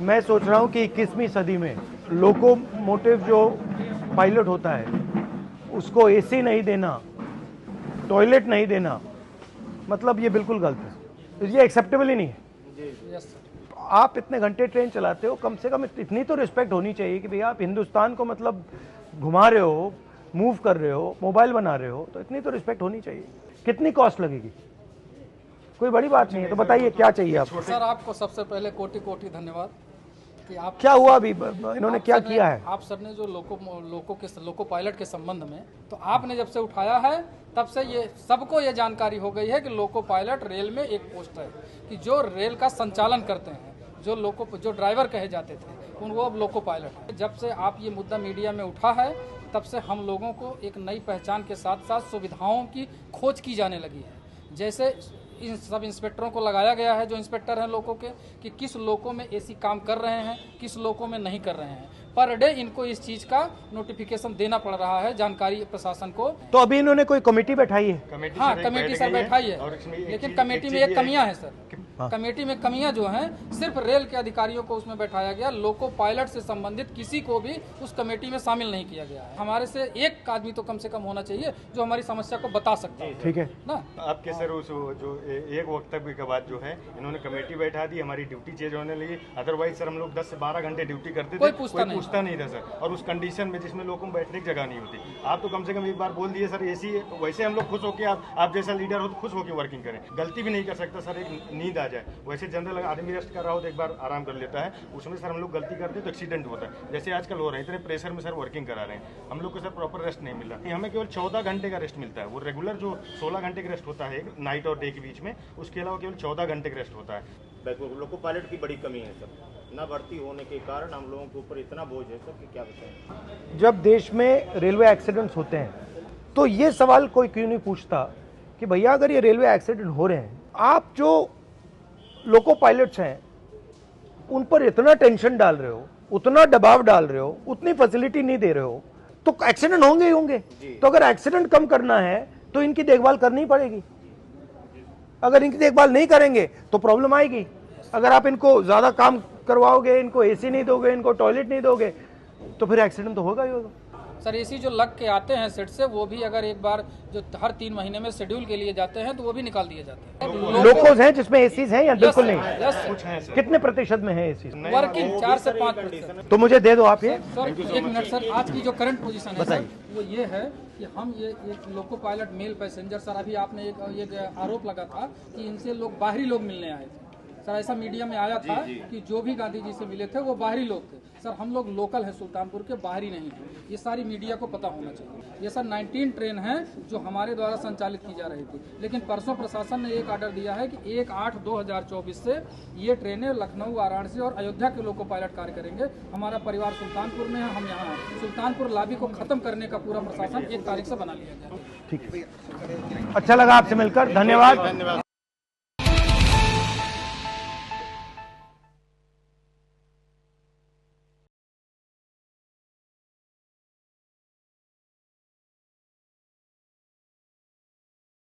मैं सोच रहा हूँ कि 21वीं सदी में लोकोमोटिव जो पायलट होता है उसको एसी नहीं देना, टॉयलेट नहीं देना, मतलब ये बिल्कुल गलत है, ये एक्सेप्टेबल ही नहीं है। आप इतने घंटे ट्रेन चलाते हो, कम से कम इतनी तो रिस्पेक्ट होनी चाहिए कि भैया आप हिंदुस्तान को मतलब घुमा रहे हो, मूव कर रहे हो, मोबाइल बना रहे हो, तो इतनी तो रिस्पेक्ट होनी चाहिए। कितनी कॉस्ट लगेगी? कोई बड़ी बात नहीं है, तो बताइए क्या चाहिए आपको? सर आपको सबसे पहले कोटि कोटि धन्यवाद कि आप क्या हुआ अभी, इन्होंने क्या किया है? आप सर ने जो लोको पायलट के संबंध में तो आपने जब से उठाया है तब से ये सबको ये जानकारी हो गई है कि लोको पायलट रेल में एक पोस्ट है कि जो रेल का संचालन करते हैं, जो ड्राइवर कहे जाते थे वो अब लोको पायलट है। जब से आप ये मुद्दा मीडिया में उठा है तब से हम लोगों को एक नई पहचान के साथ साथ सुविधाओं की खोज की जाने लगी है। जैसे इन सब इंस्पेक्टरों को लगाया गया है, जो इंस्पेक्टर हैं लोको के, कि किस लोको में एसी काम कर रहे हैं, किस लोको में नहीं कर रहे हैं। पर डे इनको इस चीज़ का नोटिफिकेशन देना पड़ रहा है, जानकारी प्रशासन को। तो अभी इन्होंने कोई कमेटी बैठाई है? हाँ, कमेटी सर बैठाई है, लेकिन कमेटी में एक कमियां हैं सर। कमेटी में कमियां जो हैं, सिर्फ रेल के अधिकारियों को उसमें बैठाया गया, लोको पायलट से संबंधित किसी को भी उस कमेटी में शामिल नहीं किया गया है। हमारे से एक आदमी तो कम से कम होना चाहिए जो हमारी समस्या को बता सकता है। ठीक है ना? आपके सर उस जो एक वक्तव्य के बाद जो है इन्होंने कमेटी बैठा दी, हमारी ड्यूटी चेंज होने लगी। अदरवाइज सर हम लोग 10 से 12 घंटे ड्यूटी करते थे, कोई पूछता नहीं था सर। और उस कंडीशन में जिसमें लोगों को बैठने की जगह नहीं होती, आप तो कम से कम एक बार बोल दिए सर एसी है, तो वैसे हम लोग खुश होकर आप जैसा लीडर हो तो खुश होकर वर्किंग करें। गलती भी नहीं कर सकता सर, एक नींद आ जाए, वैसे जनरल आदमी रेस्ट कर रहा हो तो एक बार आराम कर लेता है, उसमें सर हम लोग गलती करते हैं तो एक्सीडेंट होता है। जैसे आजकल हो रहे हैं, इतने प्रेशर में सर वर्किंग करा रहे हैं, हम लोग को सर प्रॉपर रेस्ट नहीं मिल रहा। हमें केवल 14 घंटे का रेस्ट मिलता है, वो रेगुलर जो 16 घंटे का रेस्ट होता है नाइट और डे के बीच में, उसके अलावा केवल 14 घंटे का रेस्ट होता है। लोको पायलट की बड़ी कमी है सर, न भर्ती होने के कारण हम लोगों के ऊपर इतना बोझ है सर कि क्या बताएं। जब देश में रेलवे एक्सीडेंट्स होते हैं तो ये सवाल कोई क्यों नहीं पूछता कि भैया अगर ये रेलवे एक्सीडेंट हो रहे हैं, आप जो लोको पायलट्स हैं उन पर इतना टेंशन डाल रहे हो, उतना दबाव डाल रहे हो, उतनी फैसिलिटी नहीं दे रहे हो, तो एक्सीडेंट होंगे ही होंगे। तो अगर एक्सीडेंट कम करना है तो इनकी देखभाल करनी पड़ेगी। अगर इनकी देखभाल नहीं करेंगे तो प्रॉब्लम आएगी। अगर आप इनको ज्यादा काम करवाओगे, इनको एसी नहीं दोगे, इनको टॉयलेट नहीं दोगे, तो फिर एक्सीडेंट तो होगा ही होगा। सर एसी जो लग के आते हैं सेट से, वो भी अगर एक बार जो हर 3 महीने में शेड्यूल के लिए जाते हैं तो वो भी निकाल दिए जाते हैं। लोकोस हैं जिसमें एसीज हैं या बिल्कुल नहीं? कुछ है सर। कितने प्रतिशत में है एसीज? वर्किंग 4 से 5%। तो मुझे दे दो आप ये। सर 1 मिनट सर, आज की जो करंट पोजीशन है सर, वो ये है कि हम ये एक loco pilot mail passenger, sir अभी आपने एक आरोप लगा था कि इनसे लोग बाहरी लोग मिलने आए थे। सर ऐसा मीडिया में आया था कि जो भी गांधी जी से मिले थे वो बाहरी लोग थे। सर हम लोग लोकल हैं, सुल्तानपुर के, बाहरी नहीं हैं। ये सारी मीडिया को पता होना चाहिए। ये सर 19 ट्रेन हैं जो हमारे द्वारा संचालित की जा रही थी, लेकिन परसों प्रशासन ने एक आर्डर दिया है कि 1/8/2024 से ये ट्रेनें लखनऊ, वाराणसी और अयोध्या के लोको पायलट कार्य करेंगे। हमारा परिवार सुल्तानपुर में है, हम यहाँ हैं। सुल्तानपुर लाबी को खत्म करने का पूरा प्रशासन 1 तारीख से बना लिया गया। ठीक है, अच्छा लगा आपसे मिलकर, धन्यवाद।